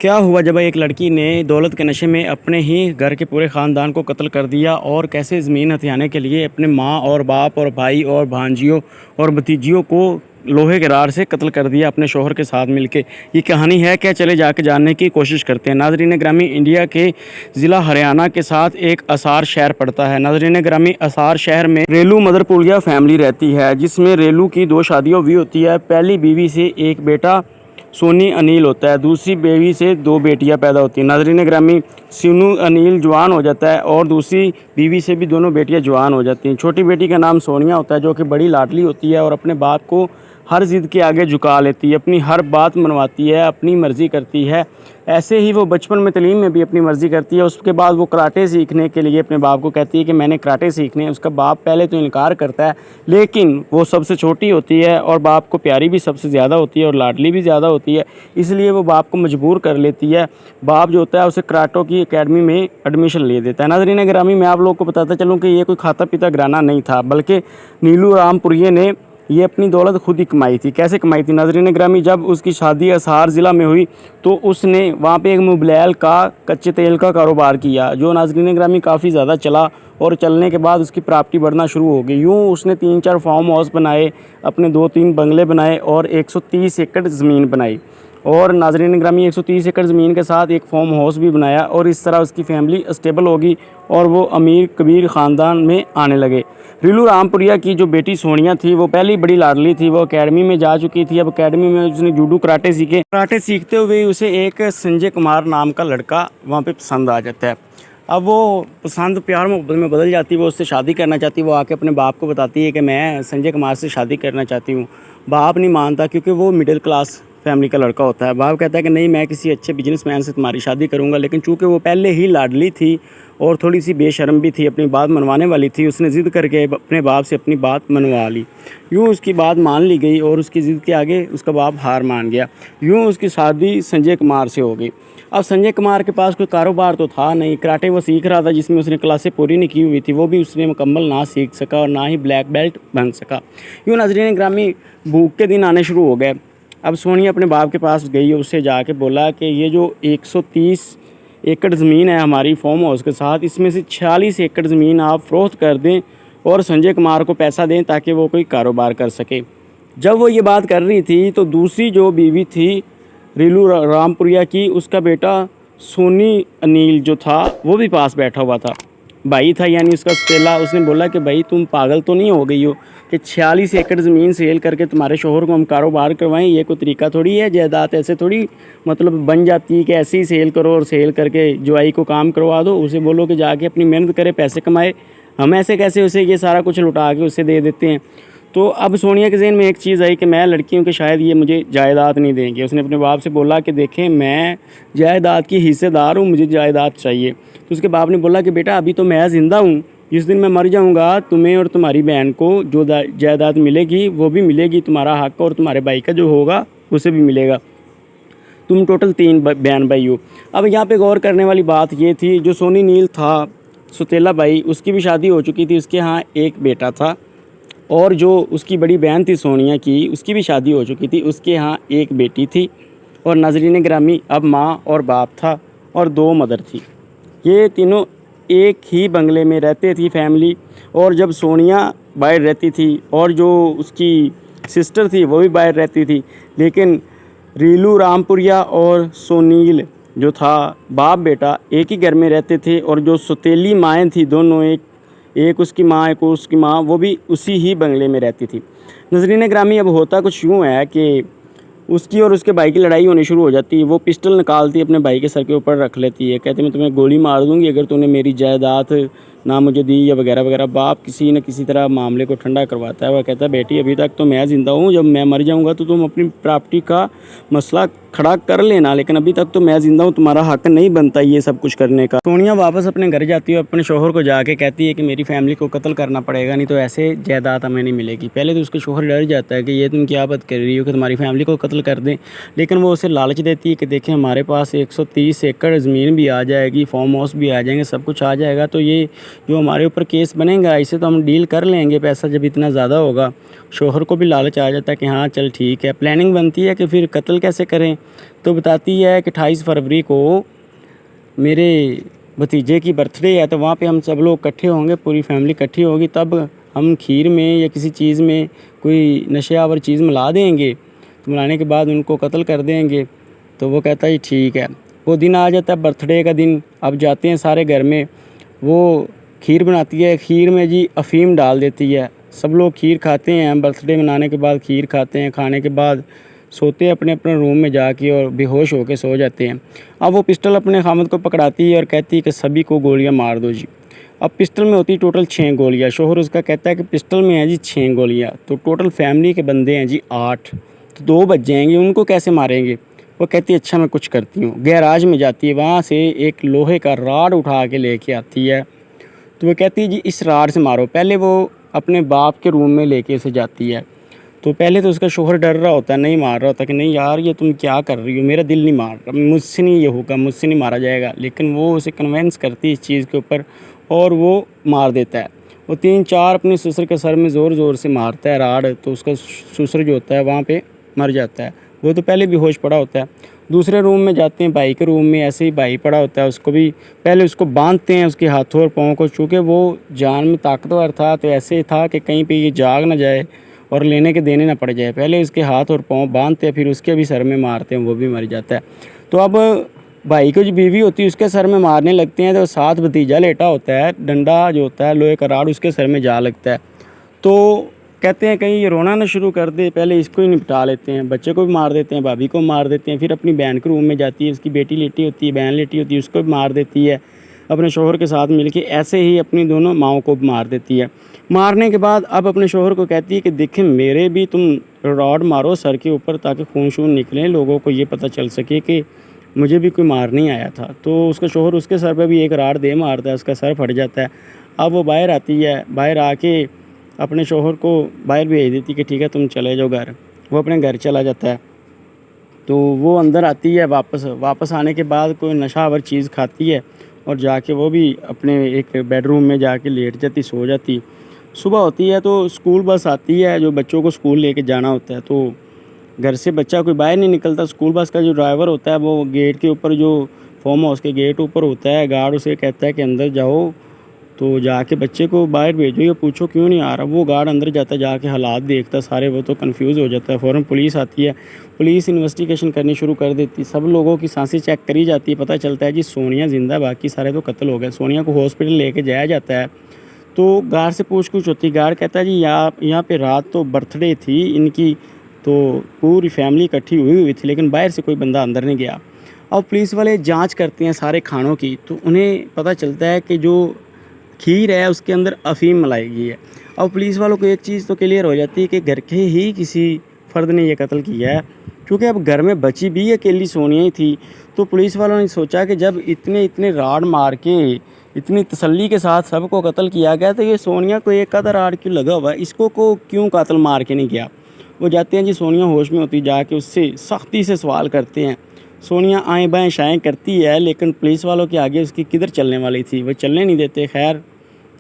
کیا ہوا جب ایک لڑکی نے دولت کے نشے میں اپنے ہی گھر کے پورے خاندان کو قتل کر دیا، اور کیسے زمین ہتھیانے کے لیے اپنے ماں اور باپ اور بھائی اور بھانجیوں اور بھتیجیوں کو لوہے کے راڑ سے قتل کر دیا اپنے شوہر کے ساتھ مل کے۔ یہ کہانی ہے کیا؟ چلے جا کے جاننے کی کوشش کرتے ہیں۔ ناظرین گرامی، انڈیا کے ضلع ہریانہ کے ساتھ ایک اسار شہر پڑتا ہے۔ ناظرین گرامی، اسار شہر میں ریلو مدر پولیا فیملی رہتی ہے، جس میں ریلو کی 2 شادیاں ہوئی ہوتی ہے۔ پہلی بیوی سے ایک بیٹا سونی انیل ہوتا ہے، دوسری بیوی سے 2 بیٹیاں پیدا ہوتی ہیں۔ ناظرین گرامی، سونو انیل جوان ہو جاتا ہے اور دوسری بیوی سے بھی دونوں بیٹیاں جوان ہو جاتی ہیں۔ چھوٹی بیٹی کا نام سونیا ہوتا ہے، جو کہ بڑی لاڈلی ہوتی ہے اور اپنے باپ کو ہر ضد کے آگے جھکا لیتی ہے، اپنی ہر بات منواتی ہے، اپنی مرضی کرتی ہے۔ ایسے ہی وہ بچپن میں تعلیم میں بھی اپنی مرضی کرتی ہے۔ اس کے بعد وہ کراٹے سیکھنے کے لیے اپنے باپ کو کہتی ہے کہ میں نے کراٹے سیکھنے ہیں۔ اس کا باپ پہلے تو انکار کرتا ہے، لیکن وہ سب سے چھوٹی ہوتی ہے اور باپ کو پیاری بھی سب سے زیادہ ہوتی ہے اور لاڈلی بھی زیادہ ہوتی ہے، اس لیے وہ باپ کو مجبور کر لیتی ہے۔ باپ جو ہوتا ہے اسے کراٹوں کی اکیڈمی میں ایڈمیشن لے دیتا ہے۔ ناظرین گرامی، میں آپ لوگوں کو بتاتا چلوں کہ یہ کوئی کھاتا پیتا گھرانہ نہیں تھا، بلکہ نیلو رام پوریہ نے یہ اپنی دولت خود ہی کمائی تھی۔ کیسے کمائی تھی؟ ناظرین گرامی، جب اس کی شادی اسار ضلع میں ہوئی تو اس نے وہاں پہ ایک موبلائل کا کچے تیل کا کاروبار کیا، جو ناظرین گرامی کافی زیادہ چلا، اور چلنے کے بعد اس کی پراپرٹی بڑھنا شروع ہو گئی۔ یوں اس نے 3-4 فارم ہاؤس بنائے، اپنے 2-3 بنگلے بنائے اور 130 ایکڑ زمین بنائی۔ اور ناظرین گرامی، 130 ایکڑ زمین کے ساتھ ایک فارم ہاؤس بھی بنایا، اور اس طرح اس کی فیملی اسٹیبل ہوگی اور وہ امیر کبیر خاندان میں آنے لگے۔ ریلو رام پوریہ کی جو بیٹی سونیا تھی وہ پہلی بڑی لاڈلی تھی، وہ اکیڈمی میں جا چکی تھی۔ اب اکیڈمی میں اس نے جوڈو کراٹے سیکھے۔ کراٹے سیکھتے ہوئے اسے ایک سنجے کمار نام کا لڑکا وہاں پہ پسند آ جاتا ہے۔ اب وہ پسند پیار محبت میں بدل جاتی ہے، وہ اس سے شادی کرنا چاہتی ہے۔ وہ آ کے اپنے باپ کو بتاتی ہے کہ میں سنجے کمار سے شادی کرنا چاہتی ہوں۔ باپ نہیں مانتا، کیونکہ وہ مڈل کلاس فیملی کا لڑکا ہوتا ہے۔ باپ کہتا ہے کہ نہیں، میں کسی اچھے بزنس مین سے تمہاری شادی کروں گا، لیکن چونکہ وہ پہلے ہی لاڈلی تھی اور تھوڑی سی بے شرم بھی تھی، اپنی بات منوانے والی تھی، اس نے ضد کر کے اپنے باپ سے اپنی بات منوا لی۔ یوں اس کی بات مان لی گئی اور اس کی ضد کے آگے اس کا باپ ہار مان گیا۔ یوں اس کی شادی سنجے کمار سے ہو گئی۔ اب سنجے کمار کے پاس کوئی کاروبار تو تھا نہیں، کراٹے وہ سیکھ رہا تھا جس میں اس نے کلاسیں پوری نہیں کی ہوئی تھی، وہ بھی اس نے مکمل نہ سیکھ سکا اور نہ ہی بلیک بیلٹ بن سکا۔ یوں ناظرین گرامی، بھوک کے دن آنے شروع ہو گئے۔ اب سونیا اپنے باپ کے پاس گئی، اس سے جا کے بولا کہ یہ جو 130 ایکڑ زمین ہے ہماری فارم ہاؤس کے ساتھ، اس میں سے 46 ایکڑ زمین آپ فروخت کر دیں اور سنجے کمار کو پیسہ دیں تاکہ وہ کوئی کاروبار کر سکے۔ جب وہ یہ بات کر رہی تھی تو دوسری جو بیوی تھی ریلو رام پوریہ کی، اس کا بیٹا سونی انیل جو تھا وہ بھی پاس بیٹھا ہوا تھا، بھائی تھا یعنی اس کا سٹیلا۔ اس نے بولا کہ بھائی تم پاگل تو نہیں ہو گئی ہو کہ 46 ایکڑ زمین سیل کر کے تمہارے شوہر کو ہم کاروبار کروائیں؟ یہ کوئی طریقہ تھوڑی ہے، جائیداد ایسے تھوڑی مطلب بن جاتی ہے کہ ایسے ہی سیل کرو اور سیل کر کے جوائی کو کام کروا دو، اسے بولو کہ جا کے اپنی محنت کرے، پیسے کمائے، ہم ایسے کیسے اسے یہ سارا کچھ لٹا کے اسے دے دیتے ہیں۔ تو اب سونیا کے ذہن میں ایک چیز آئی کہ میں لڑکی ہوں کہ شاید یہ مجھے جائیداد نہیں دیں گے۔ اس نے اپنے باپ سے بولا کہ دیکھیں میں جائیداد کی حصے دار ہوں، مجھے جائیداد چاہیے۔ تو اس کے باپ نے بولا کہ بیٹا ابھی تو میں زندہ ہوں، جس دن میں مر جاؤں گا تمہیں اور تمہاری بہن کو جو جائیداد ملے گی وہ بھی ملے گی، تمہارا حق اور تمہارے بھائی کا جو ہوگا اسے بھی ملے گا، تم ٹوٹل 3 بہن بھائی ہو۔ اب یہاں پہ غور کرنے والی بات یہ تھی، جو سونی نیل تھا ستیلا بھائی، اس کی بھی شادی ہو چکی تھی، اس کے ہاں ایک بیٹا تھا، اور جو اس کی بڑی بہن تھی سونیا کی، اس کی بھی شادی ہو چکی تھی، اس کے ہاں ایک بیٹی تھی۔ اور ناظرین گرامی، اب ماں اور باپ تھا اور 2 مدر تھی۔ یہ تینوں ایک ہی بنگلے میں رہتے تھی فیملی، اور جب سونیا باہر رہتی تھی اور جو اس کی سسٹر تھی وہ بھی باہر رہتی تھی، لیکن ریلو رام پوریہ اور سونیل جو تھا باپ بیٹا ایک ہی گھر میں رہتے تھے، اور جو ستیلی مائیں تھیں دونوں، ایک اس کی ماں ایک اس کی ماں، وہ بھی اسی ہی بنگلے میں رہتی تھی۔ ناظرین گرامی، اب ہوتا کچھ یوں ہے کہ اس کی اور اس کے بھائی کی لڑائی ہونی شروع ہو جاتی ہے۔ وہ پسٹل نکالتی ہے، اپنے بھائی کے سر کے اوپر رکھ لیتی ہے، کہتے میں تمہیں گولی مار دوں گی اگر تو نے میری جائیداد نہ مجھے دی یا وغیرہ وغیرہ۔ باپ کسی نہ کسی طرح معاملے کو ٹھنڈا کرواتا ہے، وہ کہتا ہے بیٹی ابھی تک تو میں زندہ ہوں، جب میں مر جاؤں گا تو تم اپنی پراپرٹی کا مسئلہ کھڑا کر لینا، لیکن ابھی تک تو میں زندہ ہوں، تمہارا حق نہیں بنتا یہ سب کچھ کرنے کا۔ سونیا واپس اپنے گھر جاتی ہے، اپنے شوہر کو جا کے کہتی ہے کہ میری فیملی کو قتل کرنا پڑے گا، نہیں تو ایسے جائیداد ہمیں نہیں ملے گی۔ پہلے تو اس کے شوہر ڈر جاتا ہے کہ یہ تم کیا بات کر رہی ہو کہ تمہاری فیملی کو قتل کر دیں، لیکن وہ اسے لالچ دیتی ہے کہ دیکھیں ہمارے پاس 130 ایکڑ زمین بھی آ جائے گی، فارم ہاؤس بھی آ جائیں گے، سب کچھ آ جائے گا، تو یہ جو ہمارے اوپر کیس بنے گا اسے تو ہم ڈیل کر لیں گے، پیسہ جب اتنا زیادہ ہوگا۔ شوہر کو بھی لالچ آ جاتا ہے کہ ہاں چل ٹھیک ہے، پلاننگ بنتی ہے کہ پھر قتل کیسے کریں۔ تو بتاتی ہے کہ 28 فروری کو میرے بھتیجے کی برتھ ڈے ہے، تو وہاں پہ ہم سب لوگ اکٹھے ہوں گے، پوری فیملی اکٹھی ہوگی، تب ہم کھیر میں یا کسی چیز میں کوئی نشے آور چیز ملا دیں گے، تو ملانے کے بعد ان کو قتل کر دیں گے۔ تو وہ کہتا ہے ٹھیک ہے۔ وہ دن آ جاتا ہے برتھ ڈے کا دن، اب جاتے ہیں سارے گھر میں، وہ کھیر بناتی ہے، کھیر میں جی افیم ڈال دیتی ہے، سب لوگ کھیر کھاتے ہیں، برتھ ڈے منانے کے بعد کھیر کھاتے ہیں، کھانے کے بعد سوتے ہیں اپنے اپنے روم میں جا کے اور بے ہوش ہو کے سو جاتے ہیں۔ اب وہ پسٹل اپنے خامد کو پکڑاتی ہے اور کہتی ہے کہ سبھی کو گولیاں مار دو جی۔ اب پسٹل میں ہوتی ٹوٹل 6 گولیاں، شوہر اس کا کہتا ہے کہ پسٹل میں ہیں جی 6 گولیاں، تو ٹوٹل فیملی کے بندے ہیں جی 8، تو 2 بچ جائیں گے، ان کو کیسے ماریں گے؟ وہ کہتی ہے اچھا میں کچھ کرتی ہوں، گیراج میں جاتی ہے، وہاں سے ایک لوہے کا راڈ اٹھا کے لے کے آتی ہے، تو وہ کہتی ہے جی اس راڈ سے مارو۔ پہلے وہ اپنے باپ کے روم میں لے کے اسے جاتی ہے، تو پہلے تو اس کا شوہر ڈر رہا ہوتا ہے، نہیں مار رہا ہوتا کہ نہیں یار یہ تم کیا کر رہی ہو، میرا دل نہیں مار رہا، مجھ سے نہیں یہ ہوگا، مجھ سے نہیں مارا جائے گا، لیکن وہ اسے کنونس کرتی ہے اس چیز کے اوپر اور وہ مار دیتا ہے۔ وہ 3-4 اپنے سسر کے سر میں زور زور سے مارتا ہے راڈ، تو اس کا سسر جو ہوتا ہے وہاں پہ مر جاتا ہے، وہ تو پہلے بھی ہوش پڑا ہوتا ہے۔ دوسرے روم میں جاتے ہیں بھائی کے روم میں، ایسے ہی بھائی پڑا ہوتا ہے، اس کو بھی پہلے اس کو باندھتے ہیں اس کے ہاتھوں اور پاؤں کو، چونکہ وہ جان میں طاقتور تھا تو ایسے تھا کہ کہیں پہ یہ جاگ نہ جائے اور لینے کے دینے نہ پڑ جائے، پہلے اس کے ہاتھ اور پاؤں باندھتے ہیں، پھر اس کے بھی سر میں مارتے ہیں، وہ بھی مر جاتا ہے۔ تو اب بھائی کو جو بیوی ہوتی ہے اس کے سر میں مارنے لگتے ہیں، تو ساتھ بھتیجا لیٹا ہوتا ہے، ڈنڈا جو ہوتا ہے لوہے کا راڈ اس کے سر میں جا لگتا ہے، تو کہتے ہیں کہیں یہ رونا نہ شروع کر دے، پہلے اس کو ہی نپٹا لیتے ہیں، بچے کو بھی مار دیتے ہیں، بھابھی کو مار دیتے ہیں، پھر اپنی بہن کے روم میں جاتی ہے، اس کی بیٹی لیٹی ہوتی ہے، بہن لیٹی ہوتی ہے، اس کو بھی مار دیتی ہے اپنے شوہر کے ساتھ مل کے، ایسے ہی اپنی دونوں ماؤں کو بھی مار دیتی ہے۔ مارنے کے بعد اب اپنے شوہر کو کہتی ہے کہ دیکھیں میرے بھی تم راڈ مارو سر کے اوپر تاکہ خون شون نکلیں، لوگوں کو یہ پتہ چل سکے کہ مجھے بھی کوئی مار نہیں آیا تھا۔ تو اس کا شوہر اس کے سر پہ بھی ایک راڈ دے مارتا ہے، اس کا سر پھٹ جاتا ہے۔ اب وہ باہر آتی ہے، باہر آ کے اپنے شوہر کو باہر بھیج دیتی کہ ٹھیک ہے تم چلے جاؤ گھر، وہ اپنے گھر چلا جاتا ہے۔ تو وہ اندر آتی ہے، واپس آنے کے بعد کوئی نشہ آور چیز کھاتی ہے اور جا کے وہ بھی اپنے ایک بیڈ روم میں جا کے لیٹ جاتی، سو جاتی۔ صبح ہوتی ہے تو اسکول بس آتی ہے، جو بچوں کو اسکول لے کے جانا ہوتا ہے، تو گھر سے بچہ کوئی باہر نہیں نکلتا، اسکول بس کا جو ڈرائیور ہوتا ہے وہ گیٹ کے اوپر، جو فارم ہاؤس کے گیٹ اوپر ہوتا ہے، گارڈ اسے کہتا ہے کہ اندر جاؤ، تو جا کے بچے کو باہر بھیجو یا پوچھو کیوں نہیں آ رہا۔ وہ گارڈ اندر جاتا ہے، جا کے حالات دیکھتا ہے سارے، وہ تو کنفیوز ہو جاتا ہے، فوراً پولیس آتی ہے، پولیس انویسٹیگیشن کرنی شروع کر دیتی، سب لوگوں کی سانسیں چیک کری جاتی ہے، پتہ چلتا ہے جی سونیا زندہ ہے، باقی سارے تو قتل ہو گئے۔ سونیا کو ہاسپٹل لے کے جایا جاتا ہے، تو گارڈ سے پوچھ گچھ ہوتی ہے، گارڈ کہتا ہے جی یہاں پہ رات تو برتھ ڈے تھی ان کی، تو پوری فیملی اکٹھی ہوئی تھی، لیکن باہر سے کوئی بندہ اندر نہیں گیا۔ اب پولیس والے جانچ کرتے ہیں سارے کھانوں کی، تو انہیں پتہ چلتا ہے کہ جو کھیر ہے اس کے اندر افیم ملائی گئی ہے۔ اب پولیس والوں کو ایک چیز تو کلیئر ہو جاتی ہے کہ گھر کے ہی کسی فرد نے یہ قتل کیا ہے، کیونکہ اب گھر میں بچی بھی اکیلی سونیا ہی تھی، تو پولیس والوں نے سوچا کہ جب اتنے راڈ مار کے اتنی تسلی کے ساتھ سب کو قتل کیا گیا، تو یہ سونیا کو ایک آدھا راڈ کیوں لگا ہوا ہے، اس کو کیوں قاتل مار کے نہیں گیا۔ وہ جاتے ہیں جی، سونیا ہوش میں ہوتی، جا کے اس سے سختی سے سوال کرتے ہیں، سونیا آئیں بائیں شائیں کرتی ہے، لیکن پولیس والوں کے آگے اس کی کدھر چلنے والی تھی، وہ چلنے نہیں دیتے۔ خیر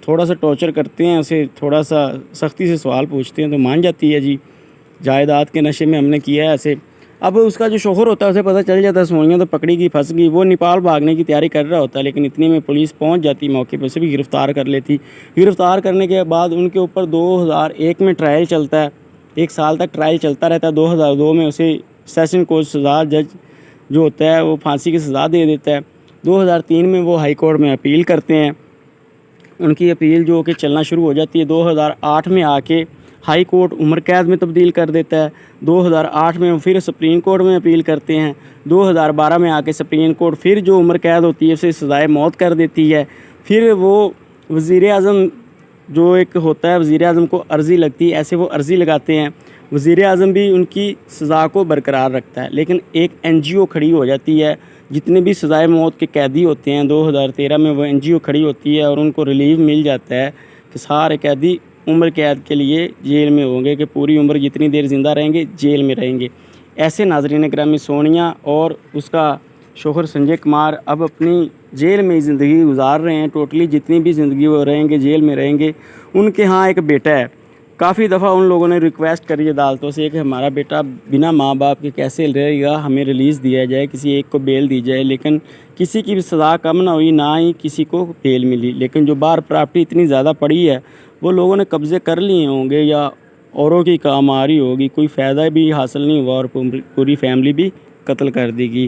تھوڑا سا ٹارچر کرتے ہیں اسے، تھوڑا سا سختی سے سوال پوچھتے ہیں تو مان جاتی ہے جی، جائیداد کے نشے میں ہم نے کیا ہے ایسے۔ اب اس کا جو شوہر ہوتا ہے اسے پتہ چل جاتا ہے سونیا تو پکڑی گئی، پھنس گئی، وہ نیپال بھاگنے کی تیاری کر رہا ہوتا ہے، لیکن اتنے میں پولیس پہنچ جاتی موقع پہ، اسے بھی گرفتار کر لیتی۔ گرفتار کرنے کے بعد ان کے اوپر 2001 میں ٹرائل چلتا ہے، 1 سال تک ٹرائل چلتا رہتا ہے۔ 2002 میں اسے سیشن کورٹ سزا، جج جو ہوتا ہے وہ پھانسی کی سزا دے دیتا ہے۔ 2003 میں وہ ہائی کورٹ میں اپیل کرتے ہیں، ان کی اپیل جو کہ چلنا شروع ہو جاتی ہے۔ 2008 میں آ کے ہائی کورٹ عمر قید میں تبدیل کر دیتا ہے۔ 2008 میں پھر سپریم کورٹ میں اپیل کرتے ہیں۔ 2012 میں آ کے سپریم کورٹ پھر جو عمر قید ہوتی ہے اسے سزائے موت کر دیتی ہے۔ پھر وہ وزیر اعظم جو ایک ہوتا ہے، وزیر اعظم کو عرضی لگتی ہے، ایسے وہ عرضی لگاتے ہیں، وزیر اعظم بھی ان کی سزا کو برقرار رکھتا ہے، لیکن ایک NGO کھڑی ہو جاتی ہے، جتنے بھی سزائے موت کے قیدی ہوتے ہیں 2013 میں وہ NGO کھڑی ہوتی ہے اور ان کو ریلیف مل جاتا ہے کہ سارے قیدی عمر قید کے لیے جیل میں ہوں گے، کہ پوری عمر جتنی دیر زندہ رہیں گے جیل میں رہیں گے۔ ایسے ناظرین گرامی، سونیا اور اس کا شوہر سنجے کمار اب اپنی جیل میں زندگی گزار رہے ہیں. ٹوٹلی جتنی بھی زندگی وہ رہیں گے جیل میں رہیں گے. ان کے ہاں ایک بیٹا ہے. کافی دفعہ ان لوگوں نے ریکویسٹ کری عدالتوں سے کہ ہمارا بیٹا بنا ماں باپ کے کیسے رہے گا, ہمیں ریلیز دیا جائے, کسی ایک کو بیل دی جائے. لیکن کسی کی بھی سزا کم نہ ہوئی, نہ ہی کسی کو بیل ملی. لیکن جو باہر پراپرٹی اتنی زیادہ پڑی ہے وہ لوگوں نے قبضے کر لیے ہوں گے, یا اوروں کی کام آ رہی ہوگی, کوئی فائدہ بھی حاصل نہیں ہوا اور پوری فیملی بھی قتل کر دی گئی.